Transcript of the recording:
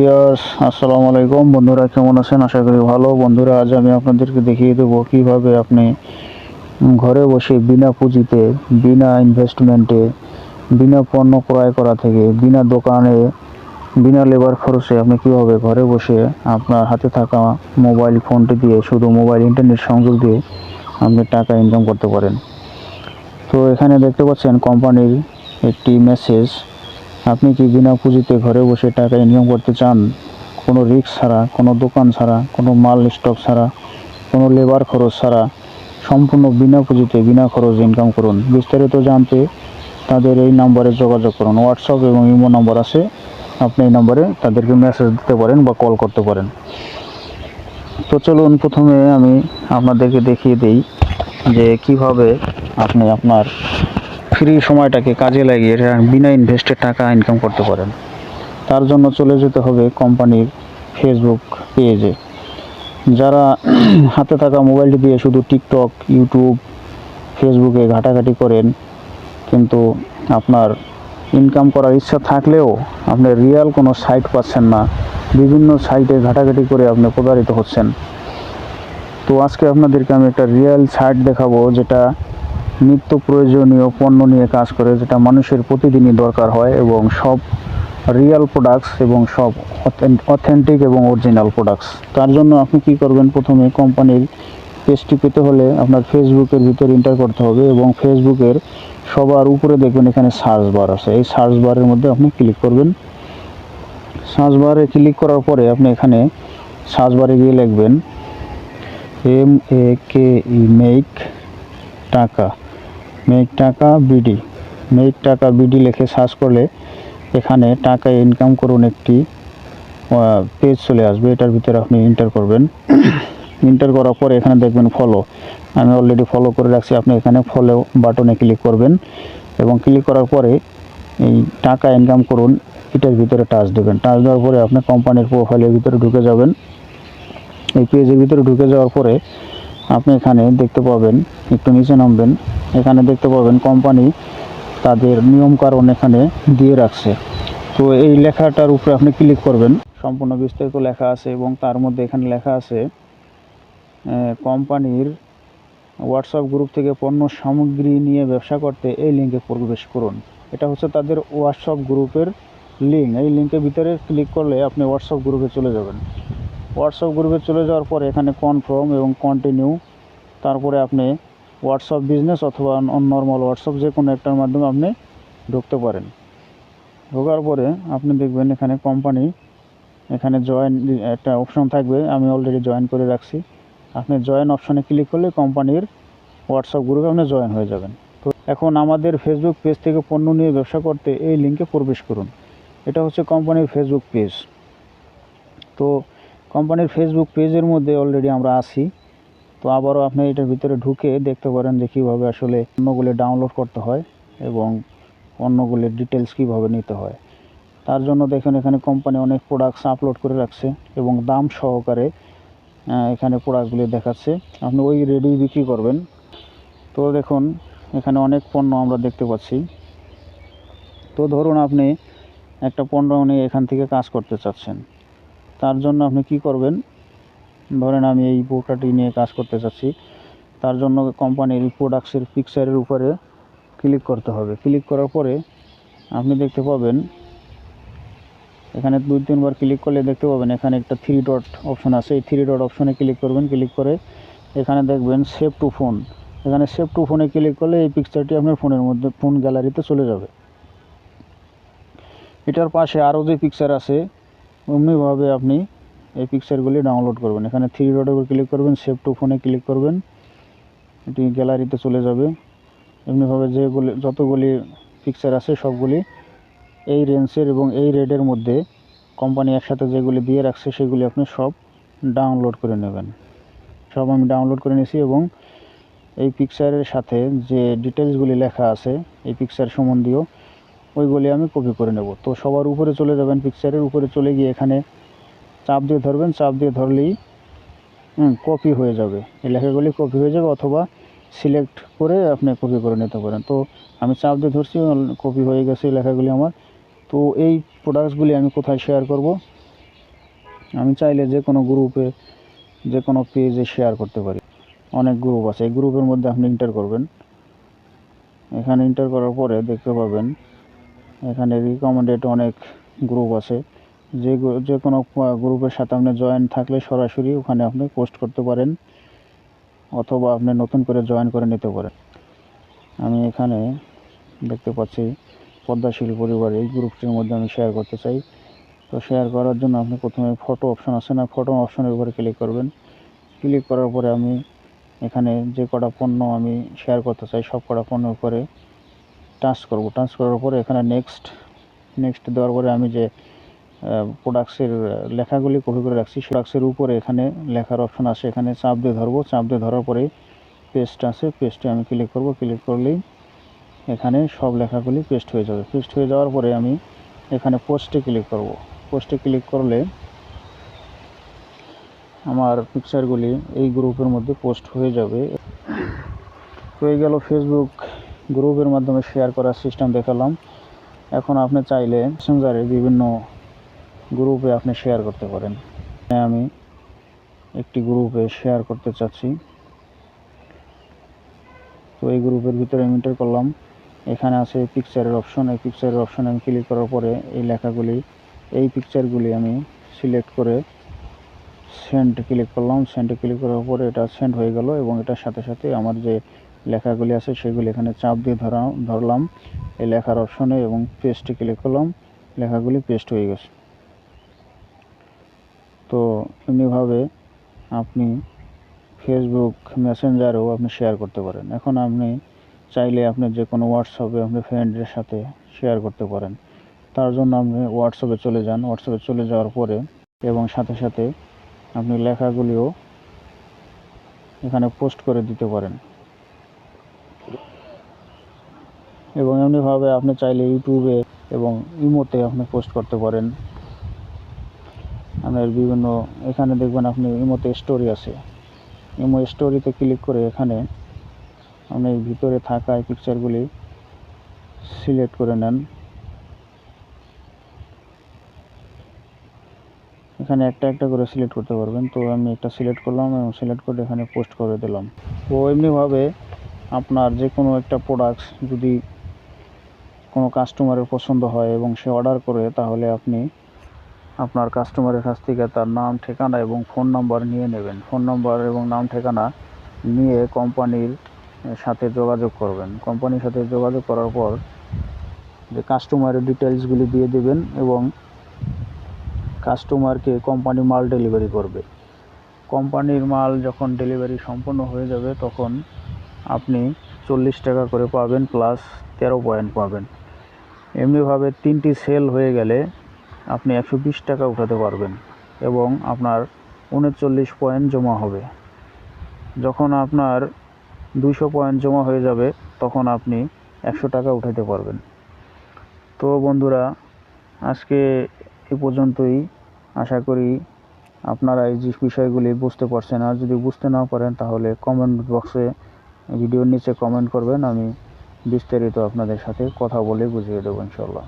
Viewers, আসসালামু আলাইকুম। বন্ধুরা কেমন আছেন? আশা করি ভালো। বন্ধুরা, আজ আমি আপনাদেরকে দেখিয়ে দেবো কিভাবে আপনি ঘরে বসে বিনা পুঁজিতে, বিনা ইনভেস্টমেন্টে, বিনা পণ্য ক্রয় করা থেকে, বিনা দোকানে, বিনা লেবার খরচে আপনি কিভাবে ঘরে বসে আপনার হাতে থাকা মোবাইল ফোনটি দিয়ে, শুধু মোবাইল ইন্টারনেট সংযোগ দিয়ে আপনি টাকা ইনকাম করতে পারেন। তো এখানে দেখতে পাচ্ছেন কোম্পানির একটি মেসেজ। আপনি কি বিনা পুঁজিতে ঘরে বসে টাকা ইনকাম করতে চান? কোনো রিস্ক ছাড়া, কোনো দোকান ছাড়া, কোনো মাল স্টক ছাড়া, কোনো লেবার খরচ ছাড়া, সম্পূর্ণ বিনা পুঁজিতে বিনা খরচে ইনকাম করুন। বিস্তারিত জানতে তাদের এই নম্বরে যোগাযোগ করুন। হোয়াটসঅ্যাপ এবং ইমো নম্বর আছে, আপনি এই নম্বরে তাদেরকে মেসেজ দিতে পারেন বা কল করতে পারেন। তো চলুন, প্রথমে আমি আপনাদেরকে দেখিয়ে দিই যে কিভাবে আপনি আপনার ফ্রি সময়টাকে কাজে লাগিয়ে বিনা ইনভেস্টে টাকা ইনকাম করতে পারেন। তার জন্য চলে যেতে হবে কোম্পানির ফেসবুক পেজে। যারা হাতে থাকা মোবাইলটি দিয়ে শুধু টিকটক, ইউটিউব, ফেসবুকে ঘাটাঘাটি করেন, কিন্তু আপনার ইনকাম করার ইচ্ছা থাকলেও আপনি রিয়েল কোনো সাইট পাচ্ছেন না, বিভিন্ন সাইটে ঘাটাঘাটি করে আপনি প্রতারিত হচ্ছেন। তো আজকে আপনাদেরকে আমি একটা রিয়েল সাইট দেখাবো, যেটা নিত্য প্রয়োজনীয় পণ্য নিয়ে কাজ করে, যেটা মানুষের প্রতিদিনই দরকার হয়, এবং সব রিয়েল প্রোডাক্টস এবং সব অথেন্টিক এবং অরিজিনাল প্রোডাক্টস। তার জন্য আপনি কি করবেন? প্রথমে কোম্পানির পেজটি পেতে হলে আপনার ফেসবুকের ভিতরে এন্টার করতে হবে, এবং ফেসবুকের সবার উপরে দেখবেন এখানে সার্চ বার আছে। এই সার্চ বারের মধ্যে আপনি ক্লিক করবেন। সার্চ বারে ক্লিক করার পরে আপনি এখানে সার্চ বারে গিয়ে লিখবেন MEKE, মেক টাকা, মেক টাকা বিডি। মেক টাকা বিডি লিখে সার্চ করলে এখানে টাকা ইনকাম করুন একটি পেজ চলে আসবে। এটার ভিতরে আপনি এন্টার করবেন। এন্টার করার পরে এখানে দেখবেন ফলো। আমি অলরেডি ফলো করে রাখছি। আপনি এখানে ফলো বাটনে ক্লিক করবেন, এবং ক্লিক করার পরে এই টাকা ইনকাম করুন এটার ভিতরে টাচ দেবেন। টাচ দেওয়ার পরে আপনি কোম্পানির প্রোফাইলের ভিতরে ঢুকে যাবেন। এই পেজের ভিতরে ঢুকে যাওয়ার পরে আপনি এখানে দেখতে পাবেন, একটু নিচে নামবেন, এখানে দেখতে পাবেন কোম্পানি তাদের নিয়মকানুন এখানে দিয়ে রাখছে। তো এই লেখাটার উপরে আপনি ক্লিক করবেন। সম্পূর্ণ বিস্তারিত লেখা আছে, এবং তার মধ্যে এখানে লেখা আছে কোম্পানির হোয়াটসঅ্যাপ গ্রুপ থেকে পণ্য সামগ্রী নিয়ে ব্যবসা করতে এই লিঙ্কে প্রবেশ করুন। এটা হচ্ছে তাদের হোয়াটসঅ্যাপ গ্রুপের লিঙ্ক। এই লিঙ্কের ভিতরে ক্লিক করলে আপনি হোয়াটসঅ্যাপ গ্রুপে চলে যাবেন। হোয়াটসঅ্যাপ গ্রুপে চলে যাওয়ার পরে এখানে কনফার্ম এবং কন্টিনিউ, তারপরে আপনি হোয়াটসঅ্যাপ বিজনেস অথবা নর্মাল হোয়াটসঅ্যাপ যে কোনো একটার মাধ্যমে আপনি ঢুকতে পারেন। ঢোকার পরে আপনি দেখবেন এখানে কোম্পানি, এখানে জয়েন একটা অপশন থাকবে, আমি অলরেডি জয়েন করে রাখছি। আপনি জয়েন অপশনে ক্লিক করলে কোম্পানির হোয়াটসঅ্যাপ গ্রুপে আপনি জয়েন হয়ে যাবেন। তো এখন আমাদের ফেসবুক পেজ থেকে পণ্য নিয়ে ব্যবসা করতে এই লিঙ্কে প্রবেশ করুন। এটা হচ্ছে কোম্পানির ফেসবুক পেজ। তো কোম্পানির ফেসবুক পেজের মধ্যে অলরেডি আমরা আছি। তো আবারও আপনি এটার ভিতরে ঢুকে দেখতে পারেন যে কীভাবে আসলে পণ্যগুলি ডাউনলোড করতে হয় এবং পণ্যগুলির ডিটেলস কীভাবে নিতে হয়। তার জন্য দেখুন এখানে কোম্পানি অনেক প্রোডাক্টস আপলোড করে রাখছে, এবং দাম সহকারে এখানে প্রোডাক্টগুলি দেখাচ্ছে। আপনি ওই রেডি বিক্রি করবেন। তো দেখুন এখানে অনেক পণ্য আমরা দেখতে পাচ্ছি। তো ধরুন আপনি একটা পণ্য নিয়ে এখান থেকে কাজ করতে চাচ্ছেন। তার জন্য আপনি কি করবেন? ধরেন আমি এই বোটাটি নিয়ে কাজ করতে চাচ্ছি। তার জন্য কোম্পানির প্রোডাক্টসের পিকচারের উপরে ক্লিক করতে হবে। ক্লিক করার পরে আপনি দেখতে পাবেন এখানে 2-3 বার ক্লিক করলে দেখতে পাবেন এখানে একটা 3 ডট অপশন আছে। এই 3 ডট অপশনে ক্লিক করবেন। ক্লিক করে এখানে দেখবেন সেভ টু ফোন। এখানে সেভ টু ফোনে ক্লিক করলে এই পিকচারটি আপনার ফোনের মধ্যে ফোন গ্যালারিতে চলে যাবে। এটার পাশে আরও যে পিকচার আছে অমনিভাবে আপনি এই পিকচারগুলি ডাউনলোড করবেন। এখানে 3 ডটের উপর ক্লিক করবেন, সেভ টু ফোনে ক্লিক করবেন, এটি গ্যালারিতে চলে যাবে। এমনিভাবে যতগুলি পিকচার আছে সবগুলি এই রেঞ্জের এবং এই রেটের মধ্যে কোম্পানি একসাথে যেগুলি দিয়ে রাখছে সেগুলি আপনি সব ডাউনলোড করে নেবেন। সব আমি ডাউনলোড করে নিয়েছি, এবং এই পিকচারের সাথে যে ডিটেলসগুলি লেখা আছে এই পিকচার সম্বন্ধীয় ওইগুলি আমি কপি করে নেব। তো সবার উপরে চলে যাবেন, পিকচারের উপরে চলে গিয়ে এখানে চাপ দিয়ে ধরবেন। চাপ দিয়ে ধরলেই কপি হয়ে যাবে, এই লেখাগুলি কপি হয়ে যাবে, অথবা সিলেক্ট করে আপনি কপি করে নিতে পারেন। তো আমি চাপ দিয়ে ধরছি, কপি হয়ে গেছে লেখাগুলি আমার। তো এই প্রোডাক্টসগুলি আমি কোথায় শেয়ার করব? আমি চাইলে যে কোনো গ্রুপে, যে কোনো পেজে শেয়ার করতে পারি। অনেক গ্রুপ আছে, এই গ্রুপের মধ্যে আপনি এন্টার করবেন। এখানে এন্টার করার পরে দেখতে পাবেন এখানে রিকমেন্ডেড অনেক গ্রুপ আছে। যে কোনো গ্রুপের সাথে আপনি জয়েন থাকলে সরাসরি ওখানে আপনি পোস্ট করতে পারেন, অথবা আপনি নতুন করে জয়েন করে নিতে পারেন। আমি এখানে দেখতে পাচ্ছি পদ্মাশীল পরিবার, এই গ্রুপটির মধ্যে আমি শেয়ার করতে চাই। তো শেয়ার করার জন্য আপনি প্রথমে ফটো অপশন আছে না, ফটো অপশনের উপরে ক্লিক করবেন। ক্লিক করার পরে আমি এখানে যে কটা পণ্য আমি শেয়ার করতে চাই সব কটা পণ্যের উপরে টাচ করব। টাচ করার পরে এখানে নেক্সট দেওয়ার পরে আমি যে প্রোডাক্টসের লেখাগুলি কপি করে রাখছি, প্রোডাক্টসের উপরে এখানে লেখার অপশন আছে, এখানে চাপ দিয়ে ধরবো। চাপ দিয়ে ধরার পরে পেস্ট আছে, পেস্টে আমি ক্লিক করব। ক্লিক করলেই এখানে সব লেখাগুলি পেস্ট হয়ে যাবে। পেস্ট হয়ে যাওয়ার পরে আমি এখানে পোস্টে ক্লিক করব। পোস্টে ক্লিক করলে আমার পিকচারগুলি এই গ্রুপের মধ্যে পোস্ট হয়ে যাবে। হয়ে গেল ফেসবুক গ্রুপের মাধ্যমে শেয়ার করার সিস্টেম দেখালাম। এখন আপনি চাইলে মেসেঞ্জারে বিভিন্ন গ্রুপে আপনি শেয়ার করতে পারেন। আমি একটি গ্রুপে শেয়ার করতে চাচ্ছি, তো এই গ্রুপের ভিতরে আমি এন্টার করলাম। এখানে আছে পিকচারের অপশন, এই পিকচারের অপশনে আমি ক্লিক করার পরে এই লেখাগুলি, এই পিকচারগুলি আমি সিলেক্ট করে সেন্ড ক্লিক করলাম। সেন্ডে ক্লিক করার পরে এটা সেন্ড হয়ে গেল, এবং এটার সাথে সাথে আমার যে লেখাগুলি আছে সেগুলি এখানে চাপ দিয়ে ধরলাম এই লেখার অপশনে, এবং পেস্টে ক্লিক করলাম, লেখাগুলি পেস্ট হয়ে গেছে। তো এমনিভাবে আপনি ফেসবুক মেসেঞ্জারেও আপনি শেয়ার করতে পারেন। এখন আপনি চাইলে আপনি যে কোনো হোয়াটসঅ্যাপে আপনি ফ্রেন্ডের সাথে শেয়ার করতে পারেন। তার জন্য আপনি হোয়াটসঅ্যাপে চলে যান। হোয়াটসঅ্যাপে চলে যাওয়ার পরে এবং সাথে সাথে আপনি লেখাগুলিও এখানে পোস্ট করে দিতে পারেন। এবং এমনিভাবে আপনি চাইলে ইউটিউবে এবং ইমোতে আপনি পোস্ট করতে পারেন। আপনার বিভিন্ন এখানে দেখবেন আপনি ইমোতে স্টোরি আছে, ইমো স্টোরিতে ক্লিক করে এখানে আপনি ভিতরে থাকা এই পিকচারগুলি সিলেক্ট করে নেন। এখানে একটা একটা করে সিলেক্ট করতে পারবেন। তো আমি একটা সিলেক্ট করলাম এবং সিলেক্ট করে এখানে পোস্ট করে দিলাম। তো এমনিভাবে আপনার যে কোনো একটা প্রোডাক্টস যদি কোনো কাস্টমারের পছন্দ হয় এবং সে অর্ডার করে, তাহলে আপনি আপনার কাস্টমারের কাছ থেকে তার নাম, ঠিকানা এবং ফোন নাম্বার নিয়ে নেবেন। ফোন নাম্বার এবং নাম ঠিকানা নিয়ে কোম্পানির সাথে যোগাযোগ করবেন। কোম্পানির সাথে যোগাযোগ করার পর যে কাস্টমারের ডিটেলসগুলি দিয়ে দেবেন, এবং কাস্টমারকে কোম্পানি মাল ডেলিভারি করবে। কোম্পানির মাল যখন ডেলিভারি সম্পূর্ণ হয়ে যাবে তখন আপনি 40 টাকা করে পাবেন, প্লাস 13 পয়েন্ট পাবেন। এমনিভাবে 3টি সেল হয়ে গেলে আপনি 120 টাকা উঠাতে পারবেন, এবং আপনার 39 পয়েন্ট জমা হবে। যখন আপনার 200 পয়েন্ট জমা হয়ে যাবে তখন আপনি 100 টাকা উঠাতে পারবেন। তো বন্ধুরা, আজকে এ পর্যন্তই। আশা করি আপনারা এই যে বিষয়গুলি বুঝতে পারছেন। আর যদি বুঝতে না পারেন তাহলে কমেন্ট বক্সে ভিডিওর নিচে কমেন্ট করবেন, আমি বিস্তারিত আপনাদের সাথে কথা বলে বুঝিয়ে দেবো ইনশাল্লাহ।